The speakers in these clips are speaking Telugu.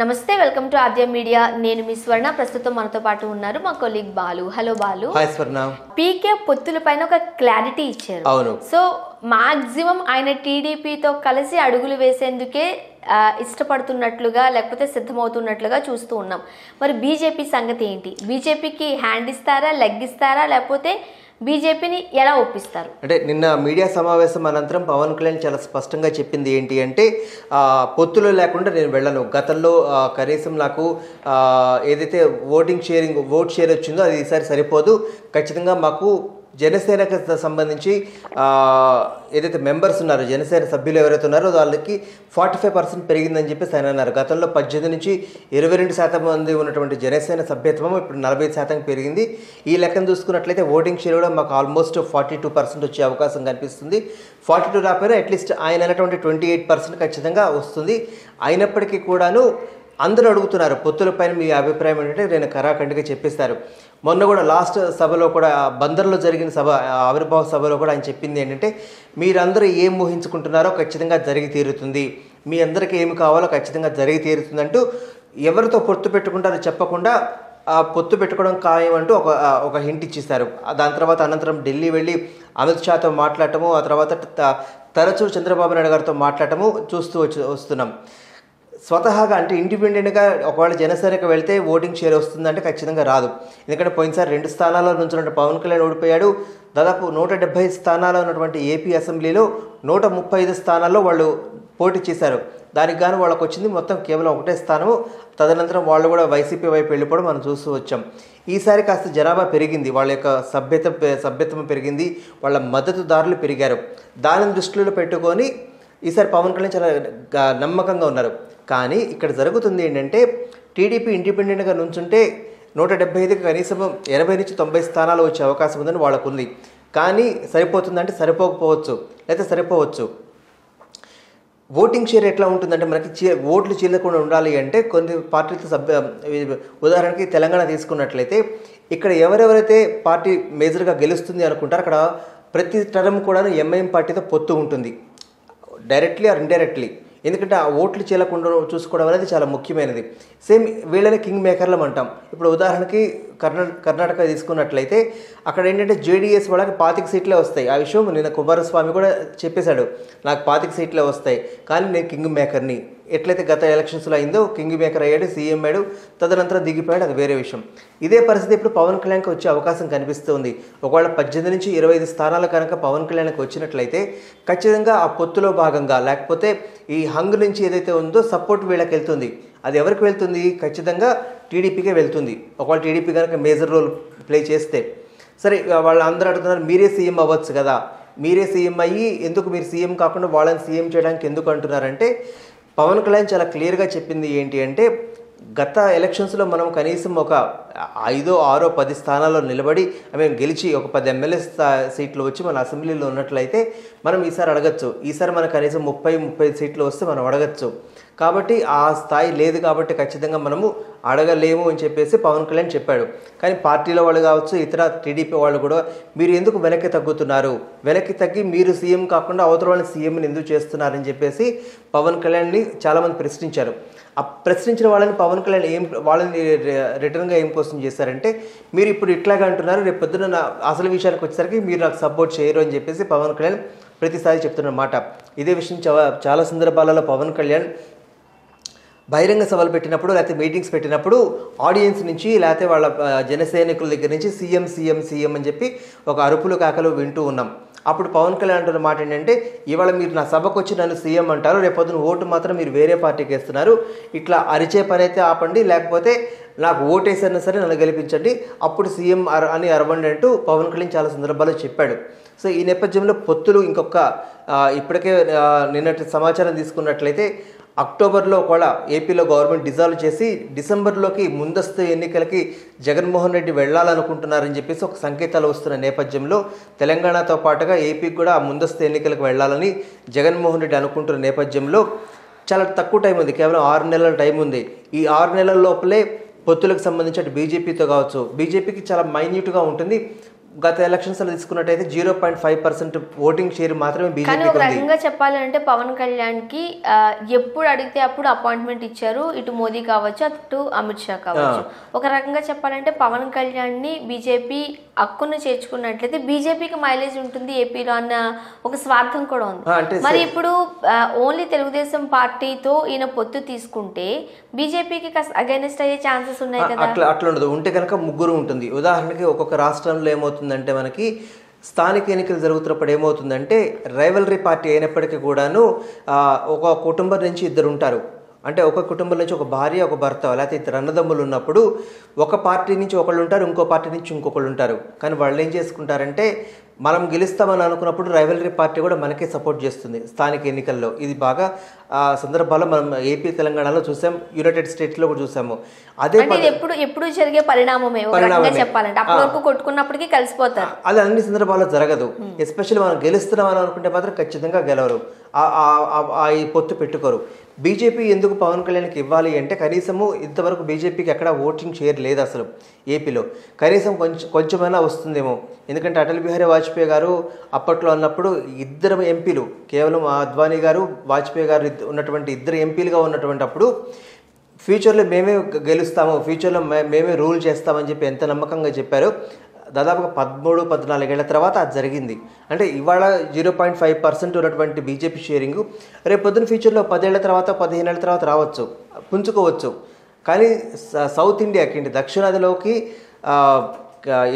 నమస్తే, వెల్కమ్ టు ఆద్య మీడియా. నేను మీ స్వర్ణ. ప్రస్తుతం మనతో పాటు ఉన్నారు మా colleague Balu. Hello Balu. Hi స్వర్ణ. పీకే పొత్తుల పైన ఒక క్లారిటీ ఇచ్చారు. అవును. సో మాక్సిమం ఆయన టీడీపీతో కలిసి అడుగులు వేసేందుకే ఇష్టపడుతున్నట్లుగా లేకపోతే సిద్ధమవుతున్నట్లుగా చూస్తూ ఉన్నాం. మరి బీజేపీ సంగతి ఏంటి? బీజేపీకి హ్యాండ్ ఇస్తారా, లెగ్ ఇస్తారా, లేకపోతే బీజేపీని ఎలా ఒప్పిస్తారు? అంటే నిన్న మీడియా సమావేశం అనంతరం పవన్ కళ్యాణ్ చాలా స్పష్టంగా చెప్పింది ఏంటి అంటే, పొత్తులు లేకుండా నేను వెళ్ళను. గతంలో కనీసం నాకు ఏదైతే ఓట్ షేర్ వచ్చిందో అది ఈసారి సరిపోదు. ఖచ్చితంగా మాకు జనసేనకు సంబంధించి ఏదైతే మెంబర్స్ ఉన్నారో, జనసేన సభ్యులు ఎవరైతే ఉన్నారో వాళ్ళకి 45% పెరిగిందని చెప్పేసి ఆయన అన్నారు. గతంలో 18 నుంచి 22% మంది ఉన్నటువంటి జనసేన సభ్యత్వం ఇప్పుడు 40% పెరిగింది. ఈ లెక్కను చూసుకున్నట్లయితే ఓటింగ్ షేర్ కూడా మాకు ఆల్మోస్ట్ 42% వచ్చే అవకాశం కనిపిస్తుంది. 42 రాకపోయినా అట్లీస్ట్ ఆయన అన్నటువంటి 28% ఖచ్చితంగా వస్తుంది. అయినప్పటికీ కూడాను అందరూ అడుగుతున్నారు పొత్తుల పైన మీ అభిప్రాయం ఏంటంటే నేను కరాఖండిగా చెప్పేస్తారు. మొన్న కూడా లాస్ట్ సభలో కూడా బందర్లో జరిగిన ఆవిర్భావ సభలో కూడా ఆయన చెప్పింది ఏంటంటే, మీరందరూ ఏం ఊహించుకుంటున్నారో ఖచ్చితంగా జరిగి తీరుతుంది, మీ అందరికీ ఏమి కావాలో ఖచ్చితంగా జరిగి తీరుతుంది అంటూ ఎవరితో పొత్తు పెట్టుకుంటారో చెప్పకుండా పొత్తు పెట్టుకోవడం ఖాయం అంటూ ఒక హింట్ ఇచ్చేస్తారు. దాని తర్వాత అనంతరం ఢిల్లీ వెళ్ళి అమిత్ షాతో మాట్లాడటము, ఆ తర్వాత తరచూ చంద్రబాబు నాయుడు గారితో మాట్లాడటము చూస్తూ వస్తున్నాం. స్వతహాగా అంటే ఇండిపెండెంట్గా ఒకవేళ జనసేనకు వెళ్తే ఓటింగ్ షేర్ వస్తుందంటే ఖచ్చితంగా రాదు. ఎందుకంటే పోయినసారి 2 స్థానాల్లో నుంచి పవన్ కళ్యాణ్ ఓడిపోయాడు. దాదాపు 170 స్థానాల్లో ఉన్నటువంటి ఏపీ అసెంబ్లీలో 135 స్థానాల్లో వాళ్ళు పోటీ చేశారు. దానికి గాను వాళ్ళకు వచ్చింది మొత్తం కేవలం 1 స్థానము. తదనంతరం వాళ్ళు కూడా వైసీపీ వైపు వెళ్ళిపోవడం మనం చూస్తూ వచ్చాం. ఈసారి కాస్త జనాభా పెరిగింది, వాళ్ళ యొక్క సభ్యత్వం పెరిగింది, వాళ్ళ మద్దతుదారులు పెరిగారు. దానిని దృష్టిలో పెట్టుకొని ఈసారి పవన్ కళ్యాణ్ చాలా నమ్మకంగా ఉన్నారు. కానీ ఇక్కడ జరుగుతుంది ఏంటంటే, టీడీపీ ఇండిపెండెంట్గా నుంచుంటే 175కి కనీసం 80 నుంచి 90 స్థానాలు వచ్చే అవకాశం ఉందని వాళ్ళకు ఉంది. కానీ సరిపోతుందంటే సరిపోకపోవచ్చు, లేకపోతే సరిపోవచ్చు. ఓటింగ్ షేర్ ఎట్లా ఉంటుందంటే, మనకి ఓట్లు చీలకుండా ఉండాలి అంటే కొన్ని పార్టీలతో ఉదాహరణకి తెలంగాణ తీసుకున్నట్లయితే ఇక్కడ ఎవరెవరైతే పార్టీ మేజర్గా గెలుస్తుంది అనుకుంటారో అక్కడ ప్రతి టర్మ్ కూడా ఎంఐఎం పార్టీతో పొత్తు ఉంటుంది, డైరెక్ట్లీ ఆర్ ఇండైరెక్ట్లీ. ఎందుకంటే ఆ ఓట్లు చీలకుండా చూసుకోవడం అనేది చాలా ముఖ్యమైనది. సేమ్ వీళ్ళని కింగ్ మేకర్లం అంటాం. ఇప్పుడు ఉదాహరణకి కర్ణాటక తీసుకున్నట్లయితే అక్కడ ఏంటంటే జేడీఎస్ వాళ్ళకి 25 సీట్లే వస్తాయి. ఆ విషయం నిన్న కుమారస్వామి కూడా చెప్పేశాడు, నాకు 25 సీట్లే వస్తాయి కానీ నేను కింగ్ మేకర్ని. ఎట్లయితే గత ఎలక్షన్స్లో అయిందో కింగ్ మేకర్ అయ్యాడు, సీఎం అయ్యాడు, తదనంతరం దిగిపోయాడు, అది వేరే విషయం. ఇదే పరిస్థితి ఇప్పుడు పవన్ కళ్యాణ్కి వచ్చే అవకాశం కనిపిస్తుంది. ఒకవేళ 18 నుంచి 25 స్థానాలు కనుక పవన్ కళ్యాణ్కి వచ్చినట్లయితే ఖచ్చితంగా ఆ పొత్తులో భాగంగా, లేకపోతే ఈ హంగ్ నుంచి ఏదైతే ఉందో సపోర్ట్ వీళ్ళకి వెళ్తుంది. అది ఎవరికి వెళ్తుంది? ఖచ్చితంగా టీడీపీకే వెళ్తుంది. ఒకవేళ టీడీపీ కనుక మేజర్ రోల్ ప్లే చేస్తే. సరే, వాళ్ళు అందరూ అడుగుతున్నారు మీరే సీఎం అవ్వచ్చు కదా, మీరే సీఎం అయ్యి ఎందుకు మీరు సీఎం కాకుండా వాళ్ళని సీఎం చేయడానికి ఎందుకు అంటున్నారంటే, పవన్ కళ్యాణ్ చాలా క్లియర్గా చెప్పింది ఏంటి అంటే, గత ఎలక్షన్స్లో మనం కనీసం ఒక 5, 6, 10 స్థానాల్లో నిలబడి గెలిచి ఒక 10 ఎమ్మెల్యే సీట్లు వచ్చి మన అసెంబ్లీలో ఉన్నట్లయితే మనం ఈసారి అడగచ్చు. ఈసారి మనకు కనీసం 30 సీట్లు వస్తే మనం అడగచ్చు. కాబట్టి ఆ స్థాయి లేదు కాబట్టి ఖచ్చితంగా మనము అడగలేము అని చెప్పేసి పవన్ కళ్యాణ్ చెప్పాడు. కానీ పార్టీలో వాళ్ళు కావచ్చు, ఇతర టీడీపీ వాళ్ళు కూడా మీరు ఎందుకు వెనక్కి తగ్గుతున్నారు, వెనక్కి తగ్గి మీరు సీఎం కాకుండా అవతల వాళ్ళని సీఎంని ఎందుకు చేస్తున్నారని చెప్పేసి పవన్ కళ్యాణ్ని చాలామంది ప్రశ్నించారు. ఆ ప్రశ్నించిన వాళ్ళని పవన్ కళ్యాణ్ వాళ్ళని రిటర్న్గా ఏం క్వశ్చన్ చేశారంటే, మీరు ఇప్పుడు ఇట్లాగా అంటున్నారు, రేపు పొద్దున అసలు విషయానికి వచ్చేసరికి మీరు నాకు సపోర్ట్ చేయరు అని చెప్పేసి పవన్ కళ్యాణ్ ప్రతిసారి చెప్తున్నమాట. ఇదే విషయం చాలా సందర్భాలలో పవన్ కళ్యాణ్ బహిరంగ సభలు పెట్టినప్పుడు, లేకపోతే మీటింగ్స్ పెట్టినప్పుడు ఆడియన్స్ నుంచి, లేకపోతే వాళ్ళ జనసైనికుల దగ్గర నుంచి సీఎం సీఎం సీఎం అని చెప్పి ఒక అరుపులు కాకలు వింటూ ఉన్నాం. అప్పుడు పవన్ కళ్యాణ్ అంటున్న మాట ఏంటంటే, ఇవాళ మీరు నా సభకు వచ్చి నన్ను సీఎం అంటారు, రేపొద్దున ఓటు మాత్రం మీరు వేరే పార్టీకి వేస్తున్నారు, ఇట్లా అరిచే పని అయితే ఆపండి, లేకపోతే నాకు ఓటేసైనా సరే నన్ను గెలిపించండి, అప్పుడు సీఎం అని అరవండి అంటూ పవన్ కళ్యాణ్ చాలా సందర్భాల్లో చెప్పాడు. సో ఈ నేపథ్యంలో పొత్తులు ఇప్పటికే నిన్నటి సమాచారం తీసుకున్నట్లయితే అక్టోబర్లో ఒకవేళ ఏపీలో గవర్నమెంట్ డిజాల్వ్ చేసి డిసెంబర్లోకి ముందస్తు ఎన్నికలకి జగన్మోహన్ రెడ్డి వెళ్లాలనుకుంటున్నారని చెప్పేసి ఒక సంకేతాలు వస్తున్న నేపథ్యంలో తెలంగాణతో పాటుగా ఏపీకి కూడా ముందస్తు ఎన్నికలకు వెళ్లాలని జగన్మోహన్ రెడ్డి అనుకుంటున్న నేపథ్యంలో చాలా తక్కువ టైం ఉంది, కేవలం 6 నెలల టైం ఉంది. ఈ 6 నెలల లోపలే పొత్తులకు సంబంధించి అటు బీజేపీతో కావచ్చు, బీజేపీకి చాలా మైన్యూట్గా ఉంటుంది, గత ఎలక్షన్స్ లో తీసుకున్నట్టయితే 0.5% ఓటింగ్ షేర్ మాత్రమే కానీ బీజేపీ ఒక రకంగా చెప్పాలంటే పవన్ కళ్యాణ్ కి ఎప్పుడు అడిగితే అప్పుడు అపాయింట్మెంట్ ఇచ్చారు, ఇటు మోదీ కావచ్చు అటు అమిత్ షా కావచ్చు. ఒక రకంగా చెప్పాలంటే పవన్ కళ్యాణ్ ని బీజేపీ హక్కును చేర్చుకున్నట్లయితే బీజేపీకి మైలేజ్ ఉంటుంది ఏపీలో అన్న ఒక స్వార్థం కూడా ఉంది. మరి ఇప్పుడు ఓన్లీ తెలుగుదేశం పార్టీతో ఈయన పొత్తు తీసుకుంటే బీజేపీకి అగైనెస్ట్ అయ్యే ఛాన్సెస్ ఉన్నాయి కదా. అట్లా ఉండదు. ఉంటే కనుక ముగ్గురు ఉంటుంది. ఉదాహరణకి ఒక్కొక్క రాష్ట్రంలో ఏమవుతుందంటే మనకి స్థానిక ఎన్నికలు జరుగుతున్నప్పుడు ఏమవుతుందంటే రైవలరీ పార్టీ అయినప్పటికీ కూడాను ఒక కుటుంబం నుంచి ఇద్దరు ఉంటారు. అంటే ఒక కుటుంబం నుంచి ఒక భార్య ఒక భర్త లేకపోతే ఇద్దరు అన్నదమ్ములు ఉన్నప్పుడు ఒక పార్టీ నుంచి ఒకళ్ళు ఉంటారు, ఇంకో పార్టీ నుంచి ఇంకొకళ్ళు ఉంటారు. కానీ వాళ్ళు ఏం చేసుకుంటారంటే మనం గెలుస్తామని అనుకున్నప్పుడు రైవలరీ పార్టీ కూడా మనకే సపోర్ట్ చేస్తుంది స్థానిక ఎన్నికల్లో. ఇది బాగా సందర్భాల్లో మనం ఏపీ తెలంగాణలో చూసాం, యునైటెడ్ స్టేట్స్లో కూడా చూసాము. అదే ఎప్పుడు జరిగే పరిణామమే చెప్పాలంటే అప్పటి వరకు కొట్టుకున్నప్పటికీ కలిసిపోతారు. అది అన్ని సందర్భాల్లో జరగదు. ఎస్పెషల్లీ మనం గెలుస్తున్నామని అనుకుంటే మాత్రం ఖచ్చితంగా గెలవరు, ఈ పొత్తు పెట్టుకోరు. బీజేపీ ఎందుకు పవన్ కళ్యాణ్కి ఇవ్వాలి అంటే కనీసము ఇంతవరకు బీజేపీకి ఎక్కడ ఓటింగ్ షేర్ లేదు అసలు ఏపీలో. కనీసం కొంచెమైనా వస్తుందేమో. ఎందుకంటే అటల్ బిహారీ వాజ్పేయి గారు అప్పట్లో అన్నప్పుడు ఇద్దరు ఎంపీలు, కేవలం అద్వానీ గారు వాజ్పేయి గారు ఉన్నటువంటి ఇద్దరు ఎంపీలుగా ఉన్నటువంటి అప్పుడు ఫ్యూచర్లో మేమే గెలుస్తాము, ఫ్యూచర్లో మేమే రూల్ చేస్తామని చెప్పి ఎంత నమ్మకంగా చెప్పారో దాదాపుగా 13-14 ఏళ్ల తర్వాత అది జరిగింది. అంటే ఇవాళ 0.5% ఉన్నటువంటి బీజేపీ షేరింగ్ రేపు పొద్దున ఫ్యూచర్లో 10 ఏళ్ల తర్వాత 15 ఏళ్ల తర్వాత రావచ్చు, పుంజుకోవచ్చు. కానీ సౌత్ ఇండియాకి దక్షిణాదిలోకి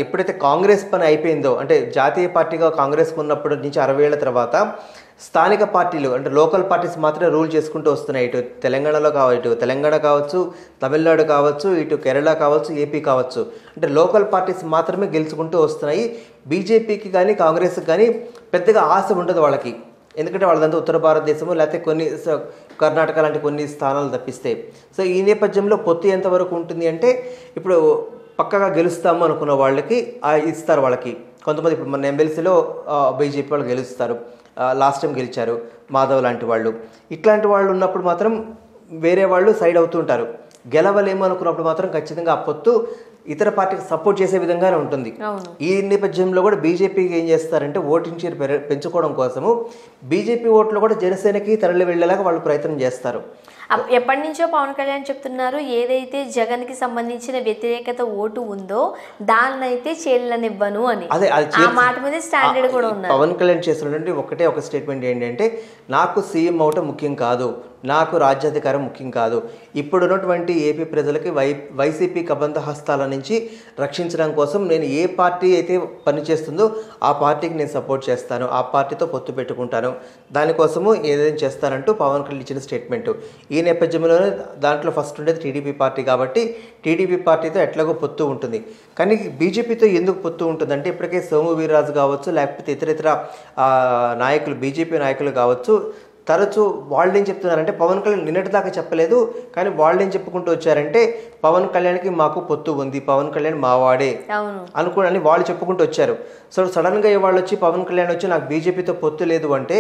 ఎప్పుడైతే కాంగ్రెస్ పని అయిపోయిందో, అంటే జాతీయ పార్టీగా కాంగ్రెస్కి ఉన్నప్పటి నుంచి 60 ఏళ్ల తర్వాత స్థానిక పార్టీలు అంటే లోకల్ పార్టీస్ మాత్రమే రూల్ చేసుకుంటూ వస్తున్నాయి. ఇటు తెలంగాణలో ఇటు తెలంగాణ కావచ్చు, తమిళనాడు కావచ్చు, ఇటు కేరళ కావచ్చు, ఏపీ కావచ్చు. అంటే లోకల్ పార్టీస్ మాత్రమే గెలుచుకుంటూ వస్తున్నాయి. బీజేపీకి కానీ కాంగ్రెస్కి కానీ పెద్దగా ఆశ ఉండదు వాళ్ళకి. ఎందుకంటే వాళ్ళదంతా ఉత్తర భారతదేశము లేకపోతే కొన్ని కర్ణాటక లాంటి కొన్ని స్థానాలు తప్పిస్తే. సో ఈ నేపథ్యంలో పొత్తు ఎంతవరకు ఉంటుంది అంటే ఇప్పుడు పక్కగా గెలుస్తాము అనుకున్న వాళ్ళకి ఇస్తారు. వాళ్ళకి కొంతమంది ఇప్పుడు మన ఎమ్మెల్సీలో బీజేపీ వాళ్ళు గెలుస్తారు, లాస్ట్ టైం గెలిచారు మాధవ్ లాంటి వాళ్ళు. ఇట్లాంటి వాళ్ళు ఉన్నప్పుడు మాత్రం వేరే వాళ్ళు సైడ్ అవుతుంటారు. గెలవలేము అనుకున్నప్పుడు మాత్రం ఖచ్చితంగా ఆ పొత్తు ఇతర పార్టీకి సపోర్ట్ చేసే విధంగానే ఉంటుంది. ఈ నేపథ్యంలో కూడా బీజేపీకి ఏం చేస్తారంటే ఓటింగ్ షేర్ పెంచుకోవడం కోసము బీజేపీ ఓట్లు కూడా జనసేనకి తరలి వెళ్ళేలాగా వాళ్ళు ప్రయత్నం చేస్తారు. ఎప్పటి నుంచో పవన్ కళ్యాణ్ చెప్తున్నారు, ఏదైతే జగన్ కి సంబంధించిన వ్యతిరేకత ఓటు ఉందో దాన్నైతే చేయాలనివ్వను అని. ఆ మాట మీద స్టాండర్డ్ కూడా ఉన్నారు. పవన్ కళ్యాణ్ చేస్తున్నటువంటి ఒక స్టేట్మెంట్ ఏంటంటే నాకు సీఎం అవటం ముఖ్యం కాదు, నాకు రాజ్యాధికారం ముఖ్యం కాదు. ఇప్పుడున్నటువంటి ఏపీ ప్రజలకి వైసీపీ కబంధ హస్తాల నుంచి రక్షించడం కోసం నేను ఏ పార్టీ అయితే పనిచేస్తుందో ఆ పార్టీకి నేను సపోర్ట్ చేస్తాను, ఆ పార్టీతో పొత్తు పెట్టుకుంటాను, దానికోసము ఏదైనా చేస్తానంటూ పవన్ కళ్యాణ్ ఇచ్చిన స్టేట్మెంట్. ఈ నేపథ్యంలోనే దాంట్లో ఫస్ట్ ఉండేది టీడీపీ పార్టీ కాబట్టి టీడీపీ పార్టీతో ఎట్లాగో పొత్తు ఉంటుంది. కానీ బీజేపీతో ఎందుకు పొత్తు ఉంటుందంటే ఇప్పటికే సోము వీర్రాజు కావచ్చు లేకపోతే ఇతర నాయకులు బీజేపీ నాయకులు కావచ్చు తరచూ వాళ్ళు ఏం చెప్తున్నారంటే పవన్ కళ్యాణ్ నిన్నటి దాకా చెప్పలేదు, కానీ వాళ్ళు ఏం చెప్పుకుంటూ వచ్చారంటే పవన్ కళ్యాణ్కి మాకు పొత్తు ఉంది, పవన్ కళ్యాణ్ మావాడే అనుకోని వాళ్ళు చెప్పుకుంటూ వచ్చారు. సో సడన్గా వాళ్ళు వచ్చి పవన్ కళ్యాణ్ వచ్చి నాకు బీజేపీతో పొత్తు లేదు అంటే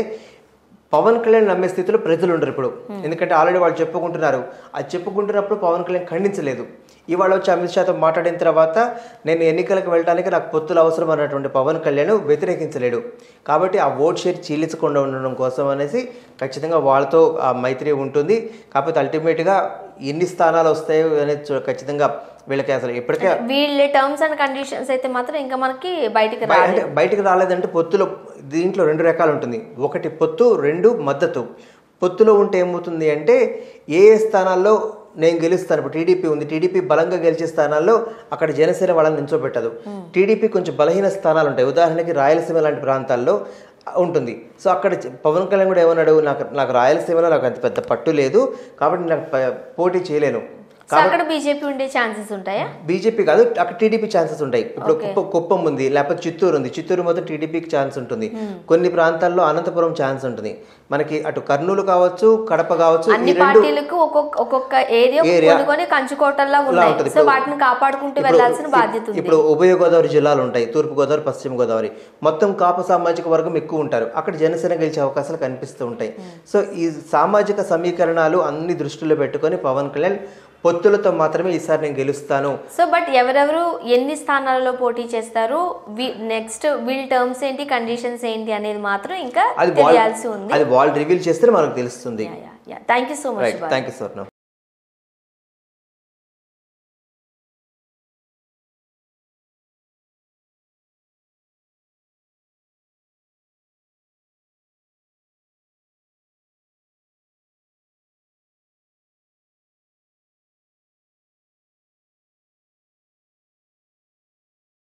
పవన్ కళ్యాణ్ నమ్మే స్థితిలో ప్రజలు ఉండరు ఇప్పుడు. ఎందుకంటే ఆల్రెడీ వాళ్ళు చెప్పుకుంటున్నారు. అది చెప్పుకుంటున్నప్పుడు పవన్ కళ్యాణ్ ఖండించలేదు. ఇవాళ వచ్చి అమిత్ షాతో మాట్లాడిన తర్వాత నేను ఎన్నికలకు వెళ్ళడానికి నాకు పొత్తులు అవసరం అన్నటువంటి పవన్ కళ్యాణ్ వ్యతిరేకించలేడు. కాబట్టి ఆ ఓట్ షేర్ చీలించకుండా ఉండడం కోసం అనేసి ఖచ్చితంగా వాళ్ళతో ఆ మైత్రి ఉంటుంది. కాకపోతే అల్టిమేట్గా ఎన్ని స్థానాలు వస్తాయో అనేది ఖచ్చితంగా వీళ్ళకి అసలు ఇప్పటికే వీళ్ళ టర్మ్స్ అండ్ కండిషన్స్ అయితే మాత్రం ఇంకా మనకి బయటకు రాలేదంటే పొత్తులో దీంట్లో 2 రకాలు ఉంటుంది. ఒకటి పొత్తు, 2 మద్దతు. పొత్తులో ఉంటే ఏమవుతుంది అంటే ఏ స్థానాల్లో నేను గెలుస్తాను, ఇప్పుడు టీడీపీ ఉంది, టీడీపీ బలంగా గెలిచే స్థానాల్లో అక్కడ జనసేన వాళ్ళని నిల్చోబెట్టదు. టీడీపీ కొంచెం బలహీన స్థానాలు ఉంటాయి, ఉదాహరణకి రాయలసీమ లాంటి ప్రాంతాల్లో ఉంటుంది. సో అక్కడ పవన్ కళ్యాణ్ కూడా ఏమన్నాడు, నాకు రాయలసీమలో నాకు అంత పెద్ద పట్టు లేదు కాబట్టి నాకు పోటీ చేయలేను. అక్కడ బీజేపీ ఉండే ఛాన్సెస్ ఉంటాయా? బీజేపీ కాదు, అక్కడ టీడీపీ ఛాన్సెస్ ఉంటాయి. ఇప్పుడు కుప్పం ఉంది, లేకపోతే చిత్తూరు ఉంది, చిత్తూరు మొత్తం టీడీపీకి ఛాన్స్ ఉంటుంది. కొన్ని ప్రాంతాల్లో అనంతపురం ఛాన్స్ ఉంటుంది. మనకి అటు కర్నూలు కావచ్చు, కడప కావచ్చు, అన్ని పార్టీలకు ఒక్కొక్క ఏరియా కంచుకోటల్లా ఉంటాయి. సో వాటిని కాపాడుకుంటూ వెళ్లాల్సిన బాధ్యత ఉంది. ఇప్పుడు ఉభయ గోదావరి జిల్లాలు ఉంటాయి, తూర్పు గోదావరి, పశ్చిమ గోదావరి, మొత్తం కాపు సామాజిక వర్గం ఎక్కువ ఉంటారు. అక్కడ జనసేన గెలిచే అవకాశాలు కనిపిస్తూ ఉంటాయి. సో ఈ సామాజిక సమీకరణాలు అన్ని దృష్టిలో పెట్టుకొని పవన్ కళ్యాణ్ పొత్తులతో మాత్రమే ఈసారి నేను గెలుస్తాను. సో బట్ ఎవరెవరు ఎన్ని స్థానాలలో పోటీ చేస్తారు, నెక్స్ట్ వీళ్ళ టర్మ్స్ ఏంటి, కండిషన్స్ ఏంటి అనేది మాత్రం ఇంకా తెలియాల్సి ఉంది. అది వాళ్ళు రివీల్ చేస్తే మనకు తెలుస్తుంది. Thank you so much. Thank you Swarna.